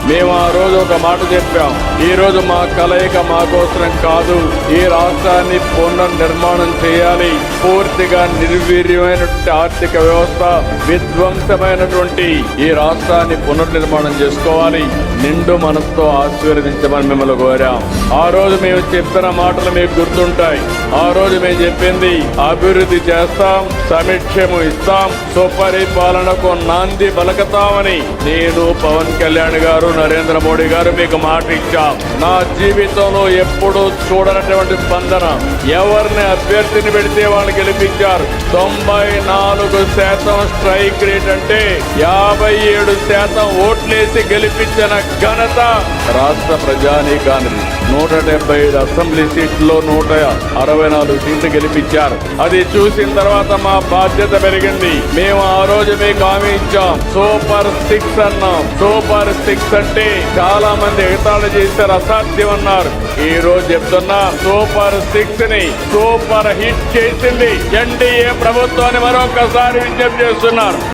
మేము ఆ రోజు ఒక మాట చెప్పాం. ఈ రోజు మా కలయిక మాకోసరం కాదు, ఈ రాష్ట్రాన్ని పునర్నిర్మాణం చేయాలి. పూర్తిగా నిర్వీర్యమైనటువంటి ఆర్థిక వ్యవస్థ, విధ్వంసమైనటువంటి ఈ రాష్ట్రాన్ని పునర్నిర్మాణం చేసుకోవాలి. నిండు మనసుతో ఆశీర్వదించమని మిమ్మల్ని కోరాం. ఆ రోజు మేము చెప్పిన మాటలు మీకు గుర్తుంటాయి. ఆ రోజు మేము చెప్పింది అభివృద్ధి చేస్తాం, సమీక్షము ఇస్తాం, సుపరిపాలనకు నాంది పలకతామని నేను, పవన్ కళ్యాణ్ గారు, నరేంద్ర మోడీ గారు మీకు మాట ఇచ్చాం. నా జీవితంలో ఎప్పుడూ చూడనటువంటి స్పందన. ఎవరిని అభ్యర్థిని పెడితే వాళ్ళు గెలిపించారు. 94% స్ట్రైక్ రేట్ అంటే 57% ఓట్లేసి గెలిపించిన ఘనత రాష్ట్ర ప్రజానీకానికి. 175 అసెంబ్లీ సీట్లలో 164 సీట్లు గెలిపించారు. అది చూసిన తర్వాత మా బాధ్యత పెరిగింది. మేము ఆ రోజు మీకు హామీ ఇచ్చాం. సూపర్ 6 అన్నాం. సూపర్ 6 అంటే చాలా మంది ఎగతాళి చేశారు, అసాధ్యం అన్నారు. ఈ రోజు చెప్తున్నా, సూపర్ 6 ని సూపర్ హిట్ చేసింది ఎన్డీఏ ప్రభుత్వాన్ని మరొకసారి విజ్ఞప్తి చేస్తున్నారు.